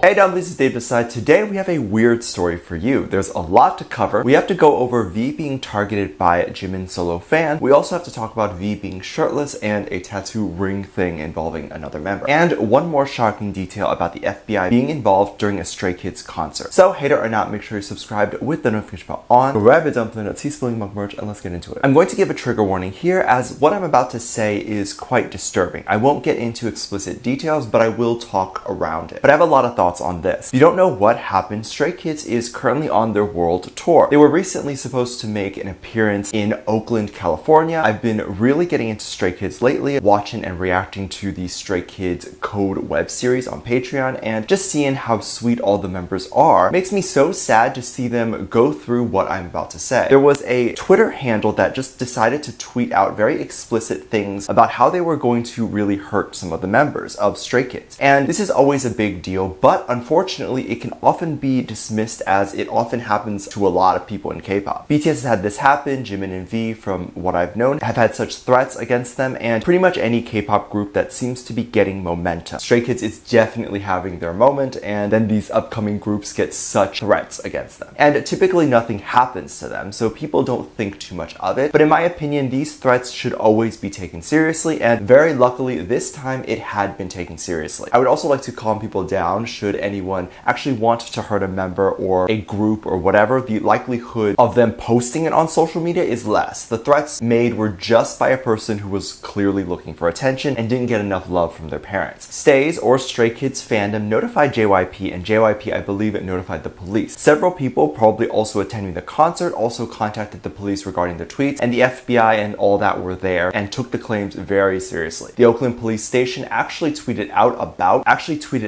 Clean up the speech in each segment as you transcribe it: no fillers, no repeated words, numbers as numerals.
Hey Dom, this is Dave Beside. Today we have a weird story for you. There's a lot to cover. We have to go over V being targeted by a Jimin solo fan. We also have to talk about V being shirtless and a tattoo ring thing involving another member. And one more shocking detail about the FBI being involved during a Stray Kids concert. So hater or not, make sure you're subscribed with the notification bell on. Grab a dumpling at Spilling Mug merch and let's get into it. I'm going to give a trigger warning here as what I'm about to say is quite disturbing. I won't get into explicit details, but I will talk around it. But I have a lot of thoughts on this. If you don't know what happened, Stray Kids is currently on their world tour. They were recently supposed to make an appearance in Oakland, California. I've been really getting into Stray Kids lately, watching and reacting to the Stray Kids Code web series on Patreon, and just seeing how sweet all the members are makes me so sad to see them go through what I'm about to say. There was a Twitter handle that just decided to tweet out very explicit things about how they were going to really hurt some of the members of Stray Kids. And this is always a big deal, but unfortunately, it can often be dismissed as it often happens to a lot of people in K-pop. BTS has had this happen. Jimin and V, from what I've known, have had such threats against them, and pretty much any K-pop group that seems to be getting momentum. Stray Kids is definitely having their moment, and then these upcoming groups get such threats against them. And typically nothing happens to them, so people don't think too much of it. But in my opinion, these threats should always be taken seriously, and very luckily, this time it had been taken seriously. I would also like to calm people down should anyone actually want to hurt a member or a group or whatever. The likelihood of them posting it on social media is less. The threats made were just by a person who was clearly looking for attention and didn't get enough love from their parents. Stays or Stray Kids fandom notified JYP, and JYP, I believe, it notified the police. Several people, probably also attending the concert, also contacted the police regarding the tweets, and the FBI and all that were there and took the claims very seriously. The Oakland police station actually tweeted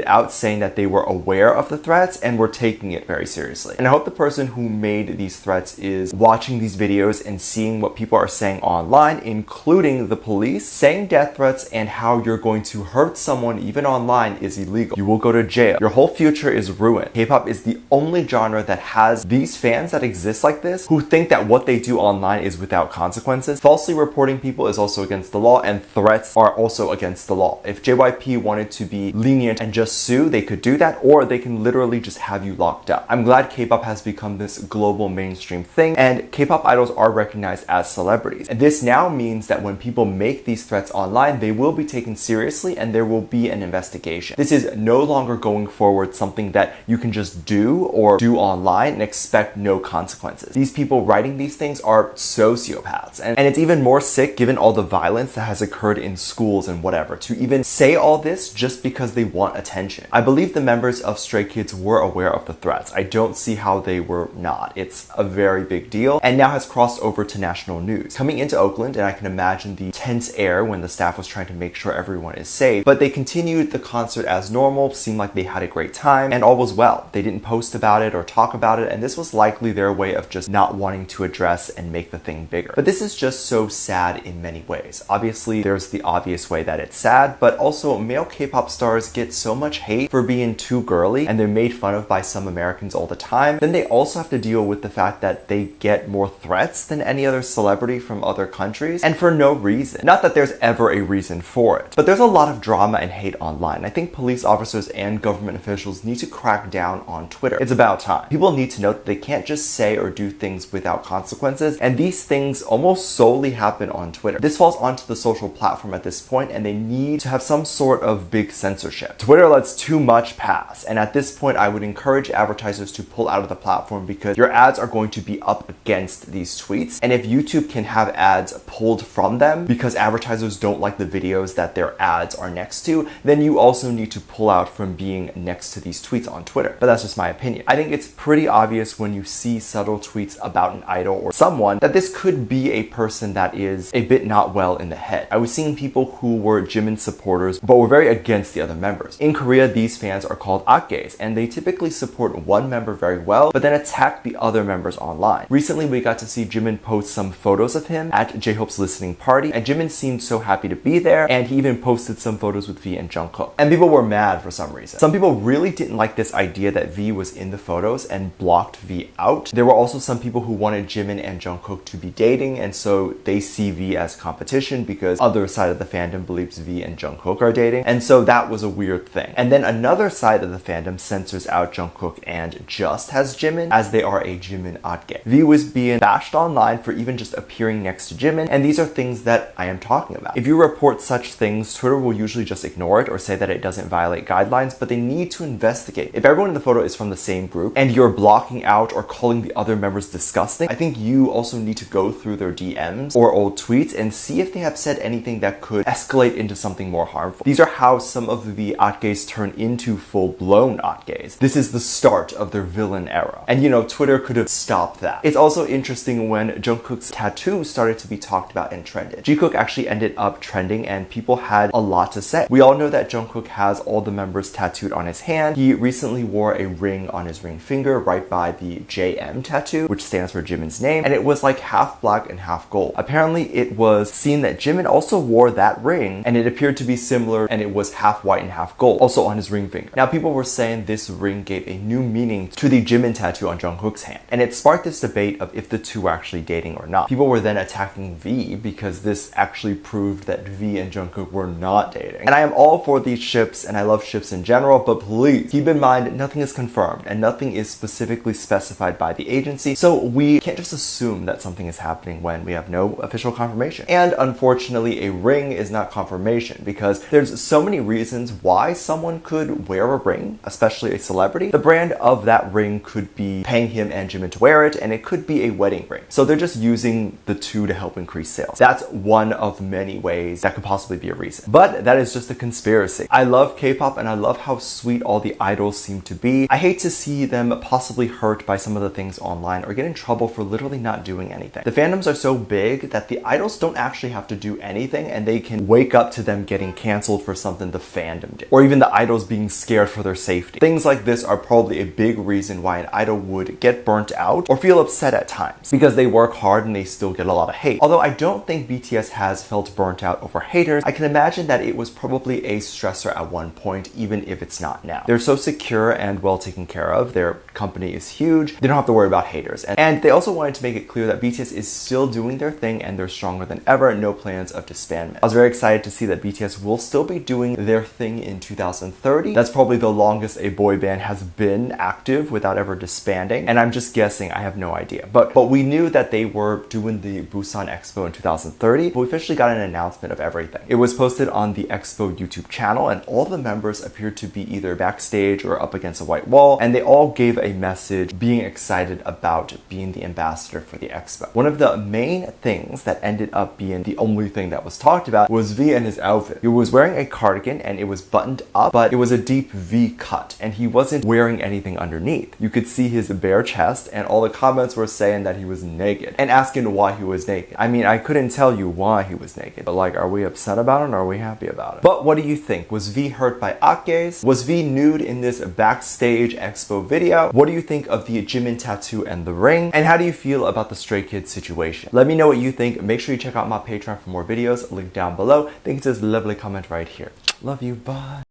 out saying that they were aware of the threats and were taking it very seriously. And I hope the person who made these threats is watching these videos and seeing what people are saying online, including the police, saying death threats and how you're going to hurt someone even online is illegal. You will go to jail. Your whole future is ruined. K-pop is the only genre that has these fans that exist like this who think that what they do online is without consequences. Falsely reporting people is also against the law, and threats are also against the law. If JYP wanted to be lenient and just sue, they could do that, or they can literally just have you locked up. I'm glad K-pop has become this global mainstream thing, and K-pop idols are recognized as celebrities. And this now means that when people make these threats online, they will be taken seriously and there will be an investigation. This is no longer going forward something that you can just do online and expect no consequences. These people writing these things are sociopaths. And it's even more sick given all the violence that has occurred in schools and whatever, to even say all this just because they want attention. I believe the members of Stray Kids were aware of the threats. I don't see how they were not. It's a very big deal and now has crossed over to national news. Coming into Oakland, and I can imagine the tense air when the staff was trying to make sure everyone is safe, but they continued the concert as normal, seemed like they had a great time, and all was well. They didn't post about it or talk about it, and this was likely their way of just not wanting to address and make the thing bigger. But this is just so sad in many ways. Obviously, there's the obvious way that it's sad, but also male K-pop stars get so much hate for being too girly, and they're made fun of by some Americans all the time. Then they also have to deal with the fact that they get more threats than any other celebrity from other countries, and for no reason. Not that there's ever a reason for it, but there's a lot of drama and hate online. I think police officers and government officials need to crack down on Twitter. It's about time. People need to know that they can't just say or do things without consequences, and these things almost solely happen on Twitter. This falls onto the social platform at this point, and they need to have some sort of big censorship. Twitter lets too much pass, and at this point I would encourage advertisers to pull out of the platform because your ads are going to be up against these tweets, and if YouTube can have ads pulled from them because advertisers don't like the videos that their ads are next to, then you also need to pull out from being next to these tweets on Twitter. But that's just my opinion. I think it's pretty obvious when you see subtle tweets about an idol or someone that this could be a person that is a bit not well in the head. I was seeing people who were Jimin supporters but were very against the other members. In Korea, these fans are called Akgaes, and they typically support one member very well but then attack the other members online. Recently, we got to see Jimin post some photos of him at J-Hope's listening party, and Jimin seemed so happy to be there, and he even posted some photos with V and Jung Kook. And people were mad for some reason. Some people really didn't like this idea that V was in the photos and blocked V out. There were also some people who wanted Jimin and Jung Kook to be dating, and so they see V as competition because other side of the fandom believes V and Jung Kook are dating, and so that was a weird thing. And then another side of the fandom censors out Jung Kook and just has Jimin, as they are a Jimin Akgae. V was being bashed online for even just appearing next to Jimin, and these are things that I am talking about. If you report such things, Twitter will usually just ignore it or say that it doesn't violate guidelines, but they need to investigate. If everyone in the photo is from the same group and you're blocking out or calling the other members disgusting, I think you also need to go through their DMs or old tweets and see if they have said anything that could escalate into something more harmful. These are how some of the Akgaes turn into full-blown Akgaes. This is the start of their villain era. And Twitter could have stopped that. It's also interesting when Jung Kook's tattoo started to be talked about and trended. Jung Kook actually ended up trending and people had a lot to say. We all know that Jung Kook has all the members tattooed on his hand. He recently wore a ring on his ring finger right by the JM tattoo, which stands for Jimin's name, and it was like half black and half gold. Apparently it was seen that Jimin also wore that ring and it appeared to be similar, and it was half white and half gold, also on his ring finger. Now people were saying this ring gave a new meaning to the Jimin tattoo on Jung Kook's hand, and it sparked this debate of if the two were actually dating or not. People were then attacking V because this actually proved that V and Jung Kook were not dating. And I am all for these ships and I love ships in general, but please keep in mind nothing is confirmed and nothing is specifically specified by the agency, so we can't just assume that something is happening when we have no official confirmation. And unfortunately, a ring is not confirmation because there's so many reasons why someone could wear a ring, especially a celebrity. The brand of that ring could be paying him and Jimin to wear it, and it could be a wedding ring. So they're just using the two to help increase sales. That's one of many ways that could possibly be a reason. But that is just a conspiracy. I love K-pop and I love how sweet all the idols seem to be. I hate to see them possibly hurt by some of the things online or get in trouble for literally not doing anything. The fandoms are so big that the idols don't actually have to do anything, and they can wake up to them getting canceled for something the fandom did, or even the idols being scared for their safety. Things like this are probably a big reason why an idol would get burnt out or feel upset at times, because they work hard and they still get a lot of hate. Although I don't think BTS has felt burnt out over haters, I can imagine that it was probably a stressor at one point, even if it's not now. They're so secure and well taken care of. Their company is huge. They don't have to worry about haters. And they also wanted to make it clear that BTS is still doing their thing and they're stronger than ever. No plans of disbandment. I was very excited to see that BTS will still be doing their thing in 2030. That's probably the longest a boy band has been active without ever disbanding. And I'm just guessing, I have no idea. But we knew that they were doing the Busan Expo in 2030, but we officially got an announcement of everything. It was posted on the Expo YouTube channel, and all the members appeared to be either backstage or up against a white wall, and they all gave a message being excited about being the ambassador for the Expo. One of the main things that ended up being the only thing that was talked about was V and his outfit. He was wearing a cardigan and it was buttoned up, but it was a deep V cut, and he wasn't wearing anything underneath. You could see his bare chest, and all the comments were saying that he was naked and asking why he was naked. I mean, I couldn't tell you why he was naked, but like, are we upset about it or are we happy about it? But what do you think? Was V hurt by Akgaes? Was V nude in this backstage expo video? What do you think of the Jimin tattoo and the ring? And how do you feel about the Stray Kids situation? Let me know what you think. Make sure you check out my Patreon for more videos, link down below. I think it says lovely comment right here. Love you, bye.